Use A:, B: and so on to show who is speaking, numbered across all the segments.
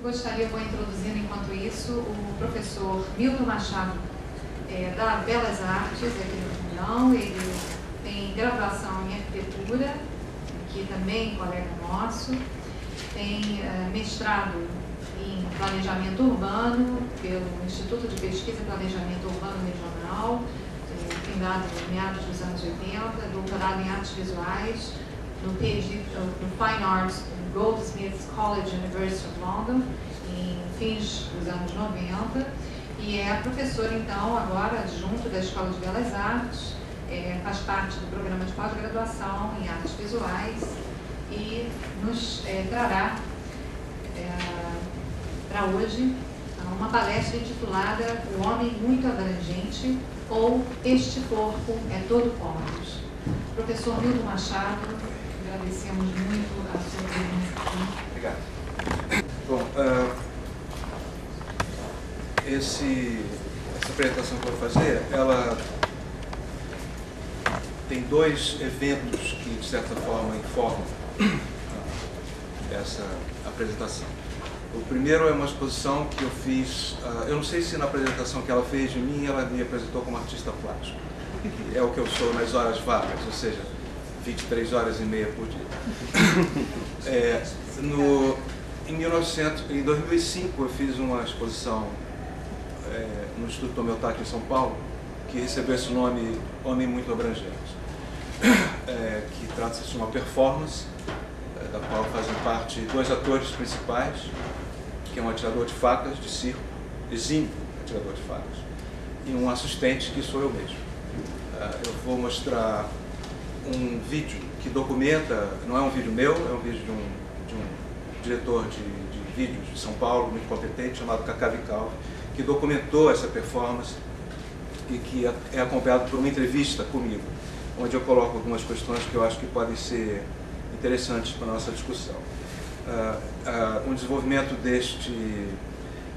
A: Gostaria, vou introduzindo enquanto isso, o professor Milton Machado, da Belas Artes, aqui no Fundão. Ele tem graduação em arquitetura, aqui também, colega nosso. Tem mestrado em planejamento urbano pelo Instituto de Pesquisa e Planejamento Urbano Regional, fundado em meados dos anos 80, doutorado em artes visuais no PhD no Fine Arts Goldsmiths College, University of London, em fins dos anos 90, e é professor, então, agora adjunto da Escola de Belas Artes, faz parte do programa de pós-graduação em artes visuais e nos trará para hoje uma palestra intitulada O Homem Muito Abrangente, ou Este Corpo é Todo Poros. Professor Milton Machado, agradecemos muito a sua presença aqui.
B: Obrigado. Bom, essa apresentação que eu vou fazer, ela tem dois eventos que, de certa forma, informam essa apresentação. O primeiro é uma exposição que eu fiz, eu não sei se na apresentação que ela fez de mim, ela me apresentou como artista plástico. É o que eu sou nas horas vagas, ou seja, 23 horas e meia por dia. Em 2005 eu fiz uma exposição no Instituto Tomi-Otaki em São Paulo, que recebeu esse nome Homem Muito Abrangente, que trata-se de uma performance da qual fazem parte dois atores principais, que é um atirador de facas de circo, exímio atirador de facas, e um assistente, que sou eu mesmo. Eu vou mostrar um vídeo que documenta, não é um vídeo meu, é um vídeo de um diretor de vídeos de São Paulo, muito competente, chamado Cacá Vicalve, que documentou essa performance e que é acompanhado por uma entrevista comigo, onde eu coloco algumas questões que eu acho que podem ser interessantes para a nossa discussão. O desenvolvimento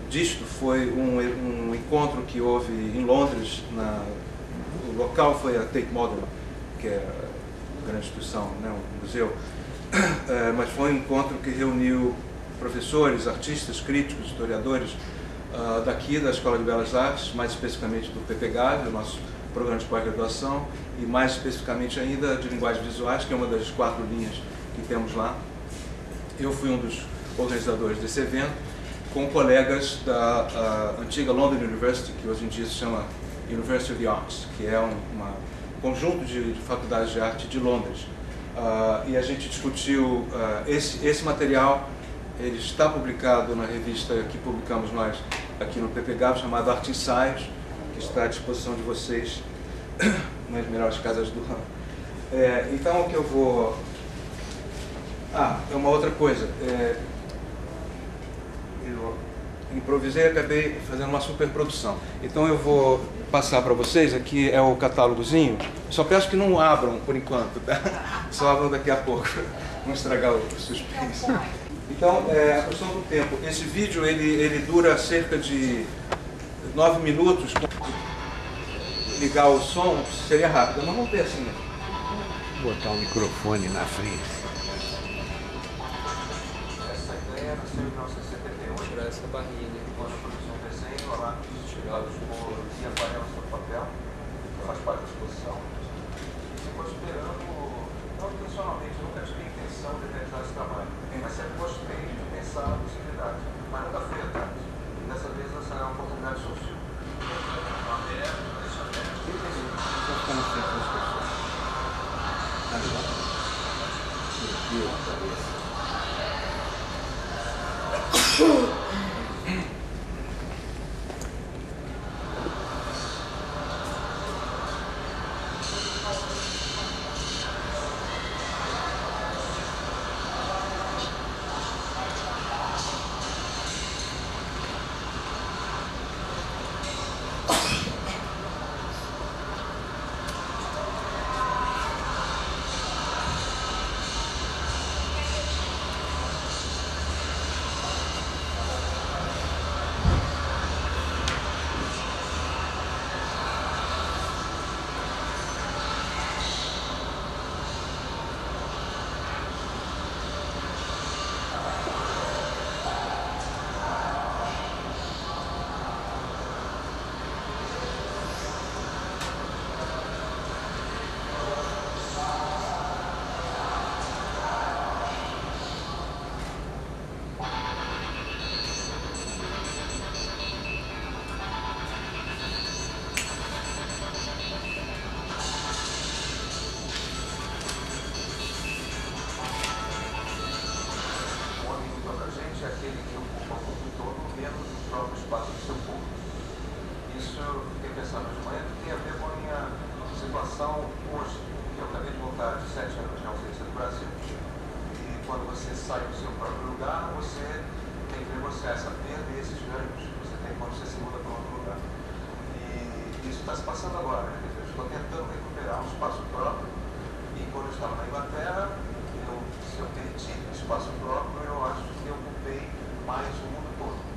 B: disto foi um encontro que houve em Londres, o local foi a Tate Modern, que é uma grande instituição, né, um museu, mas foi um encontro que reuniu professores, artistas, críticos, historiadores daqui da Escola de Belas Artes, mais especificamente do PPGAV, o nosso programa de pós-graduação, e mais especificamente ainda de linguagens visuais, que é uma das 4 linhas que temos lá. Eu fui um dos organizadores desse evento, com colegas da antiga London University, que hoje em dia se chama University of the Arts, que é um conjunto de faculdades de arte de Londres. E a gente discutiu esse material. Ele está publicado na revista que publicamos nós aqui no PPGAV, chamada Arte Ensaios, que está à disposição de vocês nas melhores casas do ramo. Então, o que eu vou... é uma outra coisa. Eu improvisei e acabei fazendo uma superprodução. Então, eu vou passar para vocês, aqui é o catálogozinho. Só peço que não abram por enquanto, tá? Só abram daqui a pouco. Vamos estragar o suspense. Então, a questão do tempo. Esse vídeo, ele dura cerca de 9 minutos. Ligar o som seria rápido, mas vamos ver assim.
C: Vou botar o microfone na frente.
B: Essa ideia nasceu em 1971. Tirar essa barrinha. Quando a produção do desenho, lá, tirados por e aquarelas no papel, que faz parte da exposição. Ficou esperando, não intencionalmente, eu nunca tive a intenção de realizar esse trabalho, mas sempre gostei de pensar na possibilidade, mas nunca fui atrás. Dessa vez essa é uma oportunidade social.
D: está se passando agora. Né? Eu estou tentando recuperar um espaço próprio e quando eu estava na Inglaterra, se eu perdi espaço próprio, eu acho que eu ocupei mais o mundo todo.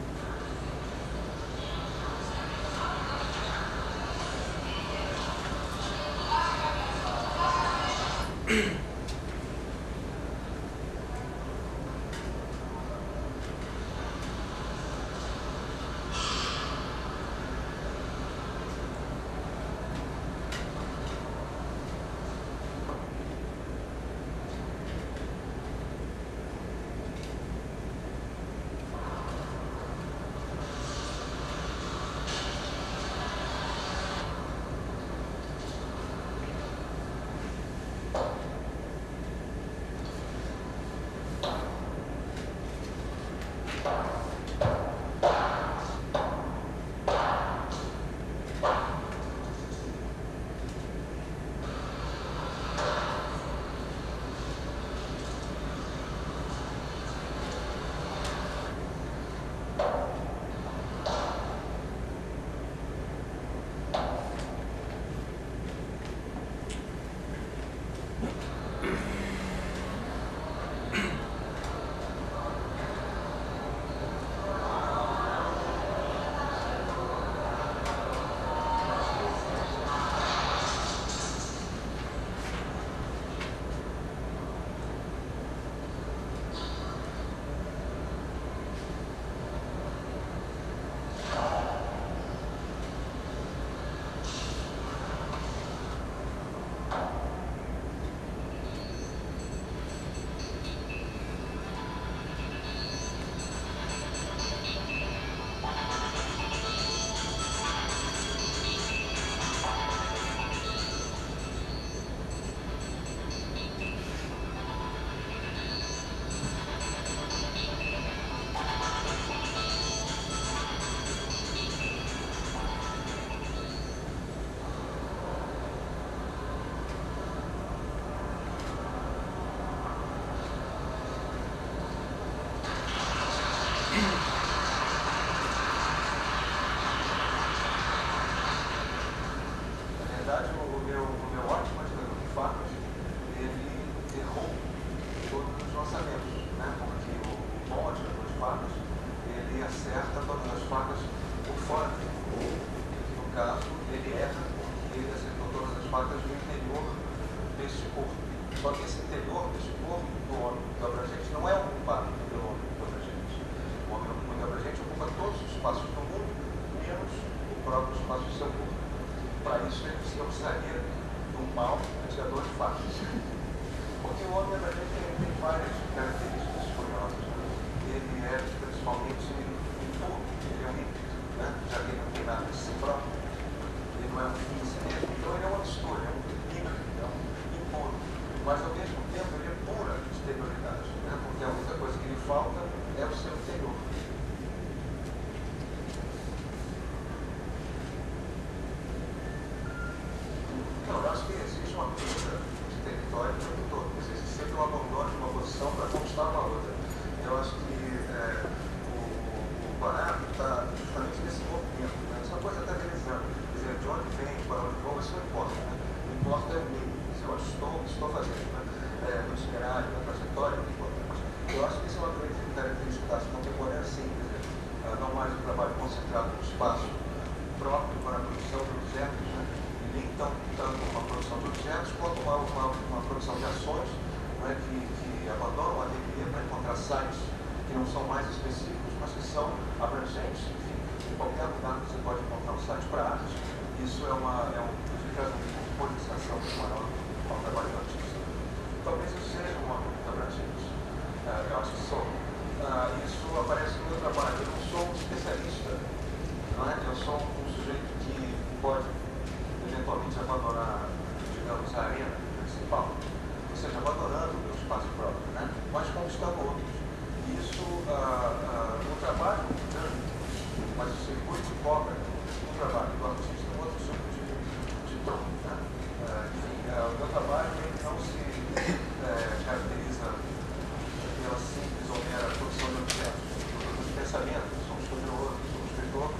E: pensamento, sou um estudioso, sou um escritor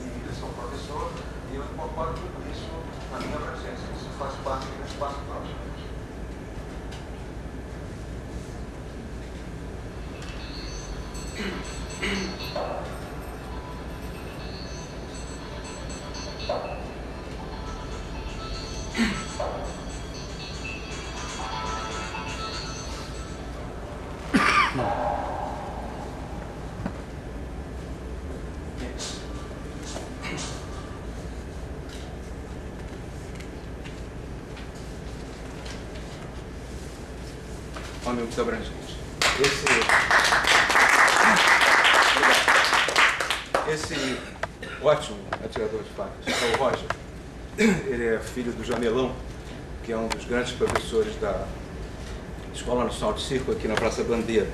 E: e sou um professor, e eu incorporo tudo
D: isso na minha abrangência. Isso faz parte do espaço próprio.
B: Homem muito abrangente. Esse ótimo atirador de facas é o Roger. Ele é filho do Jamelão, que é um dos grandes professores da Escola Nacional de Circo aqui na Praça Bandeira.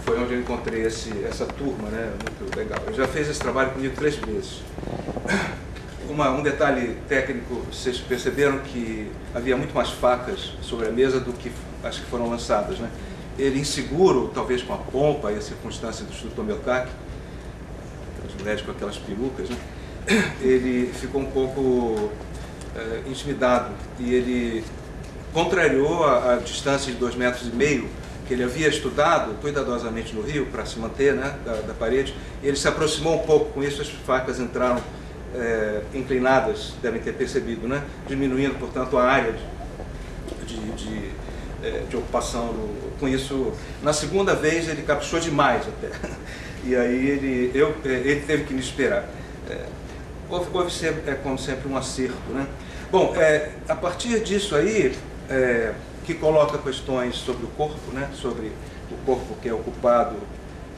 B: Foi onde eu encontrei essa turma, né? Muito legal. Ele já fez esse trabalho comigo 3 vezes. Um detalhe técnico, vocês perceberam que havia muito mais facas sobre a mesa do que as que foram lançadas, né? Ele, inseguro, talvez com a pompa e a circunstância do instrutor Melcac, aquelas mulheres com aquelas perucas, né? Ele ficou um pouco intimidado e ele contrariou a distância de 2,5 metros que ele havia estudado cuidadosamente no Rio para se manter, né, da parede. Ele se aproximou um pouco, com isso as facas entraram inclinadas, devem ter percebido, né? Diminuindo, portanto, a área de ocupação. Com isso, na segunda vez ele caprichou demais até. E aí ele teve que me esperar. Houve sempre, como sempre, um acerto, né? Bom, a partir disso aí, que coloca questões sobre o corpo, né? Sobre o corpo que é ocupado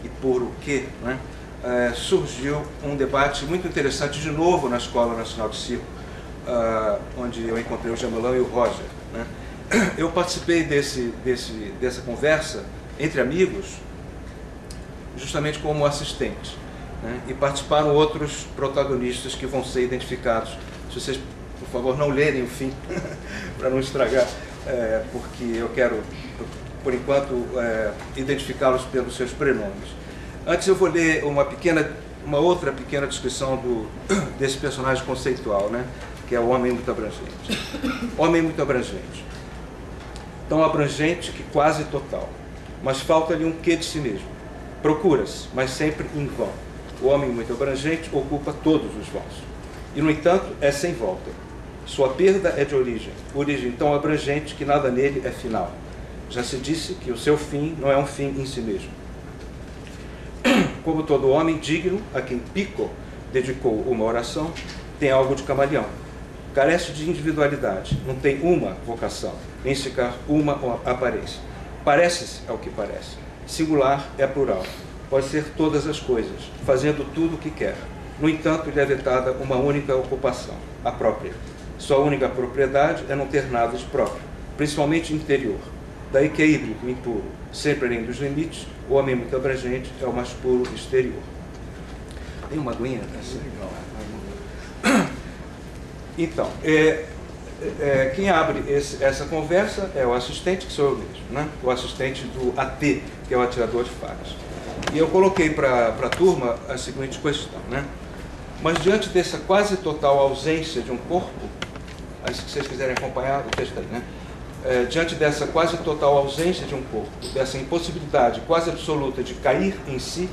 B: e por o quê, né? Surgiu um debate muito interessante de novo na Escola Nacional de Circo, onde eu encontrei o Jamelão e o Roger, né? Eu participei dessa conversa entre amigos justamente como assistente, né? E participaram outros protagonistas que vão ser identificados. Se vocês, por favor, não lerem o fim, para não estragar, porque eu quero, por enquanto, identificá-los pelos seus prenomes. Antes eu vou ler uma outra pequena descrição desse personagem conceitual, né? Que é o homem muito abrangente. Homem muito abrangente. Tão abrangente que quase total, mas falta-lhe um quê de si mesmo. Procura-se, mas sempre em vão. O homem muito abrangente ocupa todos os vãos. E, no entanto, é sem volta. Sua perda é de origem tão abrangente que nada nele é final. Já se disse que o seu fim não é um fim em si mesmo. Como todo homem digno, a quem Pico dedicou uma oração, tem algo de camaleão. Carece de individualidade, não tem uma vocação, nem sequer uma aparência. Parece-se ao que parece. Singular é plural. Pode ser todas as coisas, fazendo tudo o que quer. No entanto, lhe é vetada uma única ocupação, a própria. Sua única propriedade é não ter nada de próprio, principalmente interior. Daí que é híbrido, impuro, sempre além dos limites, o homem muito abrangente é o mais puro exterior. Tem uma aguinha? Então, quem abre essa conversa é o assistente, que sou eu mesmo, né? O assistente do AT, que é o atirador de facas. E eu coloquei para a turma a seguinte questão, né? Mas diante dessa quase total ausência de um corpo, aí se vocês quiserem acompanhar o texto aí, né? Diante dessa quase total ausência de um corpo, dessa impossibilidade quase absoluta de cair em si,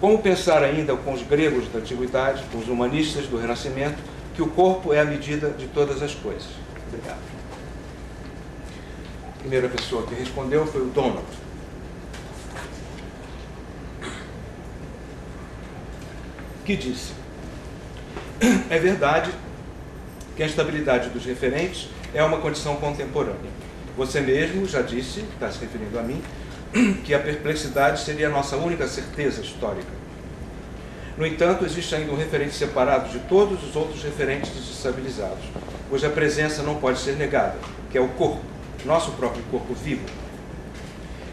B: como pensar ainda com os gregos da antiguidade, com os humanistas do Renascimento, que o corpo é a medida de todas as coisas? Obrigado. A primeira pessoa que respondeu foi o Donald. Que disse: é verdade que a estabilidade dos referentes é uma condição contemporânea. Você mesmo já disse, está se referindo a mim, que a perplexidade seria a nossa única certeza histórica. No entanto, existe ainda um referente separado de todos os outros referentes desestabilizados, cuja presença não pode ser negada, que é o corpo, nosso próprio corpo vivo.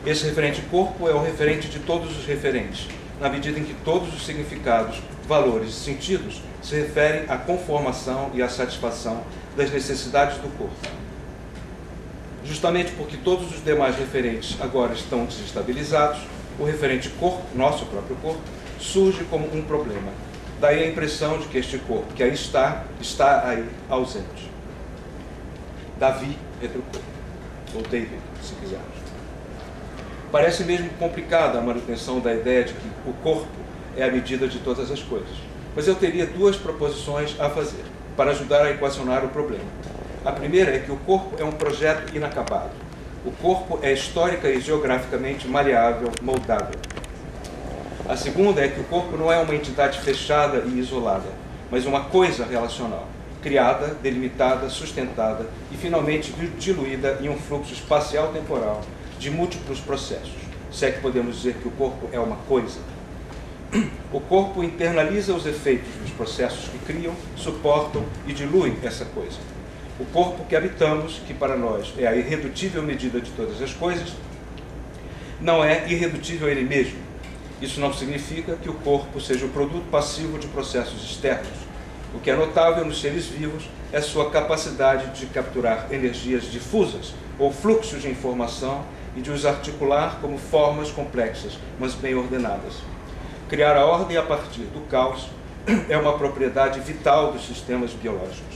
B: Esse referente corpo é o referente de todos os referentes, na medida em que todos os significados, valores e sentidos se referem à conformação e à satisfação das necessidades do corpo. Justamente porque todos os demais referentes agora estão desestabilizados, o referente corpo, nosso próprio corpo, surge como um problema. Daí a impressão de que este corpo, que aí está aí ausente. Davi entre o corpo, ou David, se quisermos. Parece mesmo complicada a manutenção da ideia de que o corpo é a medida de todas as coisas. Mas eu teria duas proposições a fazer, para ajudar a equacionar o problema. A primeira é que o corpo é um projeto inacabado. O corpo é histórica e geograficamente maleável, moldável. A segunda é que o corpo não é uma entidade fechada e isolada, mas uma coisa relacional, criada, delimitada, sustentada e finalmente diluída em um fluxo espacial-temporal de múltiplos processos, se é que podemos dizer que o corpo é uma coisa. O corpo internaliza os efeitos dos processos que criam, suportam e diluem essa coisa. O corpo que habitamos, que para nós é a irredutível medida de todas as coisas, não é irredutível ele mesmo. Isso não significa que o corpo seja o produto passivo de processos externos. O que é notável nos seres vivos é sua capacidade de capturar energias difusas ou fluxos de informação e de os articular como formas complexas, mas bem ordenadas. Criar a ordem a partir do caos é uma propriedade vital dos sistemas biológicos.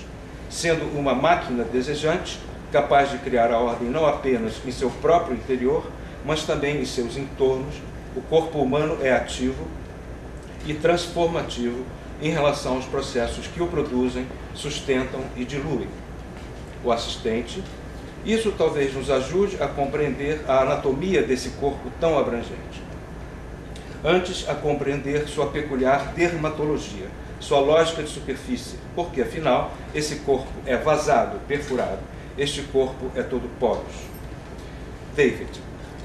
B: Sendo uma máquina desejante, capaz de criar a ordem não apenas em seu próprio interior, mas também em seus entornos, o corpo humano é ativo e transformativo em relação aos processos que o produzem, sustentam e diluem. O assistente, isso talvez nos ajude a compreender a anatomia desse corpo tão abrangente. Antes, a compreender sua peculiar dermatologia, sua lógica de superfície, porque, afinal, esse corpo é vazado, perfurado. Este corpo é todo poros. David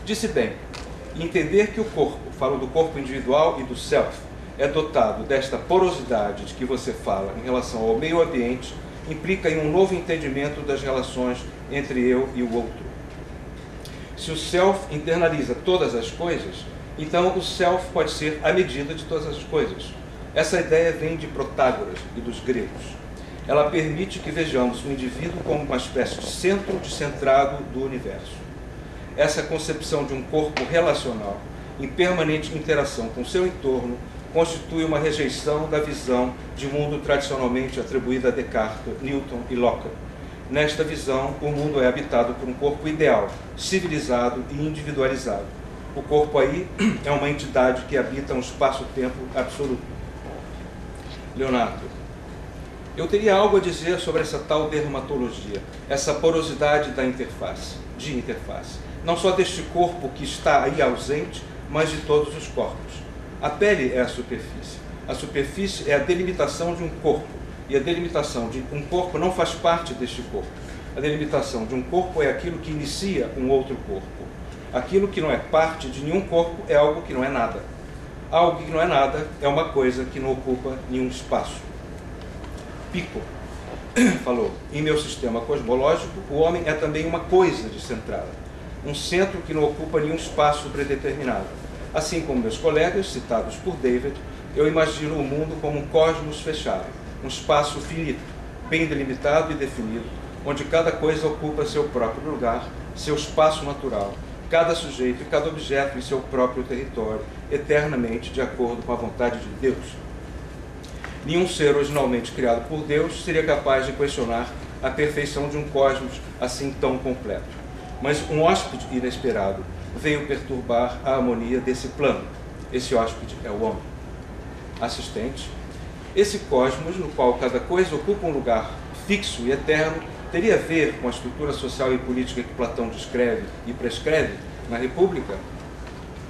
B: disse bem, entender que o corpo, falo do corpo individual e do self, é dotado desta porosidade de que você fala em relação ao meio ambiente, implica em um novo entendimento das relações entre eu e o outro. Se o self internaliza todas as coisas, então o self pode ser a medida de todas as coisas. Essa ideia vem de Protágoras e dos gregos. Ela permite que vejamos o indivíduo como uma espécie de centro descentrado do universo. Essa concepção de um corpo relacional, em permanente interação com seu entorno, constitui uma rejeição da visão de mundo tradicionalmente atribuída a Descartes, Newton e Locke. Nesta visão, o mundo é habitado por um corpo ideal, civilizado e individualizado. O corpo aí é uma entidade que habita um espaço-tempo absoluto. Leonardo, eu teria algo a dizer sobre essa tal dermatologia, essa porosidade da interface, não só deste corpo que está aí ausente, mas de todos os corpos. A pele é a superfície. A superfície é a delimitação de um corpo, e a delimitação de um corpo não faz parte deste corpo. A delimitação de um corpo é aquilo que inicia um outro corpo. Aquilo que não é parte de nenhum corpo é algo que não é nada. Algo que não é nada é uma coisa que não ocupa nenhum espaço. Pico falou, em meu sistema cosmológico, o homem é também uma coisa descentrada, um centro que não ocupa nenhum espaço predeterminado. Assim como meus colegas, citados por David, eu imagino o mundo como um cosmos fechado, um espaço finito, bem delimitado e definido, onde cada coisa ocupa seu próprio lugar, seu espaço natural, cada sujeito e cada objeto em seu próprio território, eternamente de acordo com a vontade de Deus. Nenhum ser originalmente criado por Deus seria capaz de questionar a perfeição de um cosmos assim tão completo. Mas um hóspede inesperado veio perturbar a harmonia desse plano. Esse hóspede é o homem. Assistente, esse cosmos, no qual cada coisa ocupa um lugar fixo e eterno, teria a ver com a estrutura social e política que Platão descreve e prescreve na República?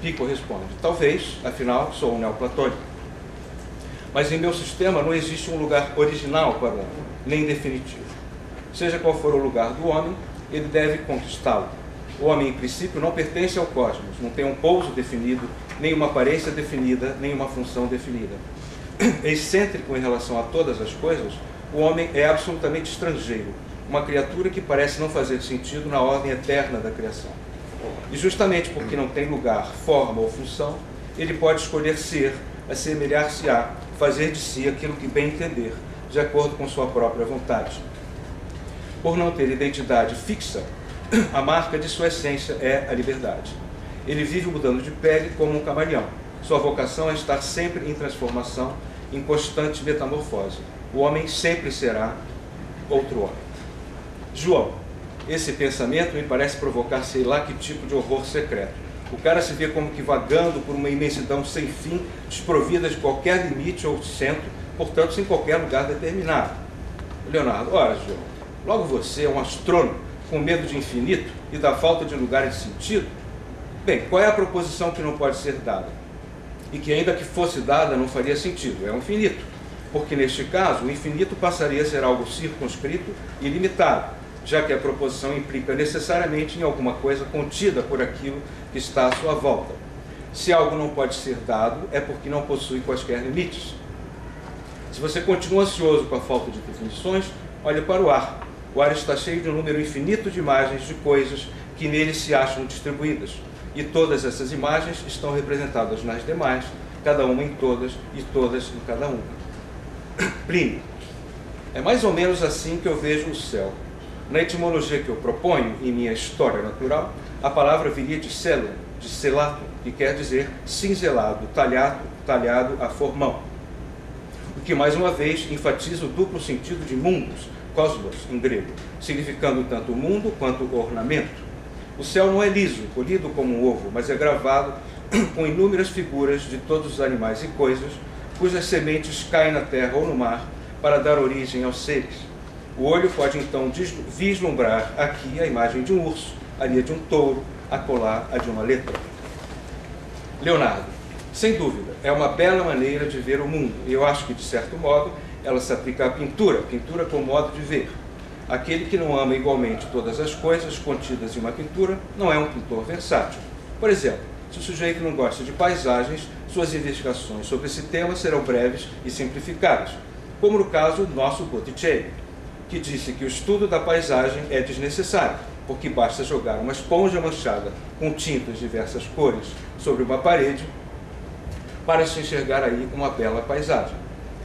B: Pico responde, talvez, afinal, sou um neoplatônico. Mas em meu sistema não existe um lugar original para o homem, nem definitivo. Seja qual for o lugar do homem, ele deve conquistá-lo. O homem, em princípio, não pertence ao cosmos, não tem um pouso definido, nem uma aparência definida, nem uma função definida. Excêntrico em relação a todas as coisas, o homem é absolutamente estrangeiro, uma criatura que parece não fazer sentido na ordem eterna da criação. E justamente porque não tem lugar, forma ou função, ele pode escolher ser, assemelhar-se-á, fazer de si aquilo que bem entender, de acordo com sua própria vontade. Por não ter identidade fixa, a marca de sua essência é a liberdade. Ele vive mudando de pele como um camaleão. Sua vocação é estar sempre em transformação em constante metamorfose. O homem sempre será outro homem. João, esse pensamento me parece provocar sei lá que tipo de horror secreto. O cara se vê como que vagando por uma imensidão sem fim, desprovida de qualquer limite ou centro, portanto, sem qualquer lugar determinado. Leonardo, ora, João, logo você é um astrônomo com medo de infinito e da falta de lugar e de sentido? Bem, qual é a proposição que não pode ser dada? E que ainda que fosse dada não faria sentido, é o infinito. Porque neste caso, o infinito passaria a ser algo circunscrito e limitado, já que a proposição implica necessariamente em alguma coisa contida por aquilo que está à sua volta. Se algo não pode ser dado, é porque não possui quaisquer limites. Se você continua ansioso com a falta de definições, olhe para o ar. O ar está cheio de um número infinito de imagens de coisas que nele se acham distribuídas. E todas essas imagens estão representadas nas demais, cada uma em todas e todas em cada uma. Plínio. É mais ou menos assim que eu vejo o céu. Na etimologia que eu proponho, em minha história natural, a palavra viria de celo, de selato, que quer dizer cinzelado, talhado a formão. O que, mais uma vez, enfatiza o duplo sentido de mundos, cosmos, em grego, significando tanto mundo quanto ornamento. O céu não é liso, polido como um ovo, mas é gravado com inúmeras figuras de todos os animais e coisas, cujas sementes caem na terra ou no mar para dar origem aos seres. O olho pode então vislumbrar aqui a imagem de um urso, ali a de um touro, acolá a de uma letra. Leonardo, sem dúvida, é uma bela maneira de ver o mundo, e eu acho que, de certo modo, ela se aplica à pintura como modo de ver. Aquele que não ama igualmente todas as coisas contidas em uma pintura não é um pintor versátil. Por exemplo, se o sujeito não gosta de paisagens, suas investigações sobre esse tema serão breves e simplificadas, como no caso do nosso Botticelli, que disse que o estudo da paisagem é desnecessário, porque basta jogar uma esponja manchada com tintas de diversas cores sobre uma parede para se enxergar aí uma bela paisagem.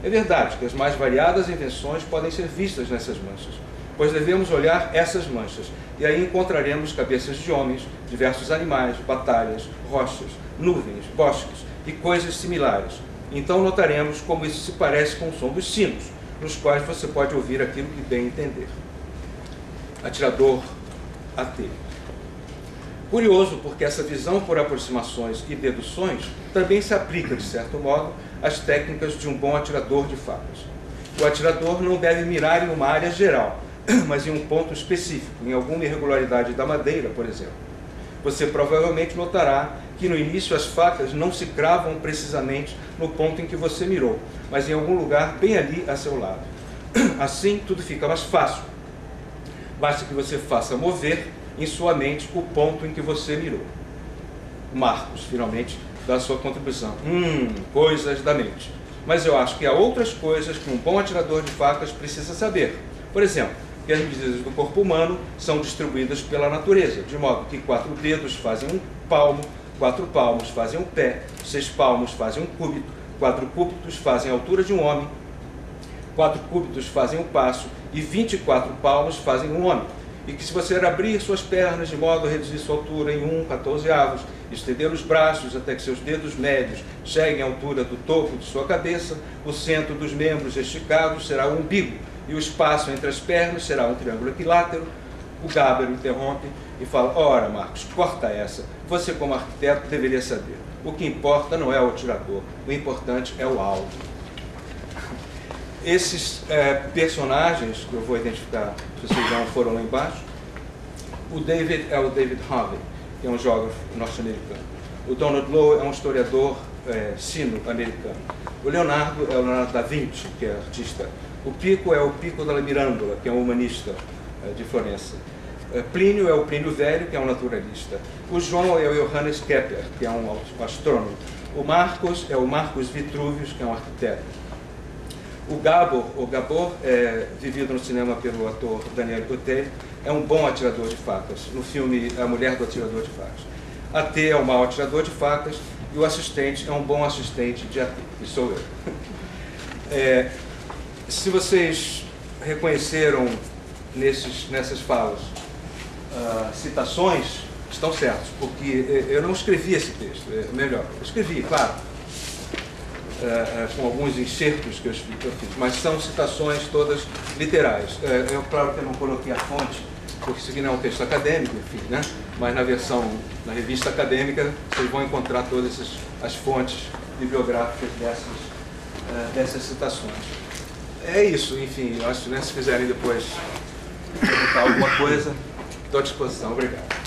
B: É verdade que as mais variadas invenções podem ser vistas nessas manchas, pois devemos olhar essas manchas, e aí encontraremos cabeças de homens, diversos animais, batalhas, rochas, nuvens, bosques e coisas similares. Então notaremos como isso se parece com o som dos sinos, nos quais você pode ouvir aquilo que bem entender. Atirador ateu. Curioso, porque essa visão por aproximações e deduções também se aplica, de certo modo, às técnicas de um bom atirador de facas. O atirador não deve mirar em uma área geral, mas em um ponto específico, em alguma irregularidade da madeira, por exemplo. Você provavelmente notará que no início as facas não se cravam precisamente no ponto em que você mirou, mas em algum lugar bem ali a seu lado. Assim, tudo fica mais fácil. Basta que você faça mover em sua mente o ponto em que você mirou. Marcos, finalmente, dá a sua contribuição. Coisas da mente. Mas eu acho que há outras coisas que um bom atirador de facas precisa saber. Por exemplo, que as medidas do corpo humano são distribuídas pela natureza, de modo que 4 dedos fazem um palmo, 4 palmos fazem um pé, 6 palmos fazem um cúbito, 4 cúbitos fazem a altura de um homem, 4 cúbitos fazem um passo e 24 palmos fazem um homem. E que se você abrir suas pernas de modo a reduzir sua altura em 1/14, estender os braços até que seus dedos médios cheguem à altura do topo de sua cabeça, o centro dos membros esticados será o umbigo, e o espaço entre as pernas será um triângulo equilátero. O Gaber interrompe e fala: ora, Marcos, corta essa. Você, como arquiteto, deveria saber. O que importa não é o atirador, o importante é o alvo. Esses personagens que eu vou identificar, se vocês não foram lá embaixo, o David é o David Harvey, que é um geógrafo norte-americano. O Donald Lowe é um historiador sino-americano. O Leonardo é o Leonardo da Vinci, que é artista. O Pico é o Pico della Mirandola, que é um humanista de Florença. Plínio é o Plínio Velho, que é um naturalista. O João é o Johannes Kepler, que é um astrônomo. O Marcos é o Marcos Vitruvius, que é um arquiteto. O Gabor, vivido no cinema pelo ator Daniel Auteuil, é um bom atirador de facas, no filme A Mulher do Atirador de Facas. AT é um mau atirador de facas e o assistente é um bom assistente de AT, que sou eu. Se vocês reconheceram nessas falas citações, estão certos, porque eu não escrevi esse texto, melhor, eu escrevi, claro. com alguns enxertos que eu fiz, mas são citações todas literais. Eu, claro que eu não coloquei a fonte, porque isso aqui não é um texto acadêmico, enfim, né? Mas na revista acadêmica, vocês vão encontrar todas as fontes bibliográficas dessas citações. É isso, enfim, eu acho que, né, se fizerem depois perguntar alguma coisa, estou à disposição. Obrigado.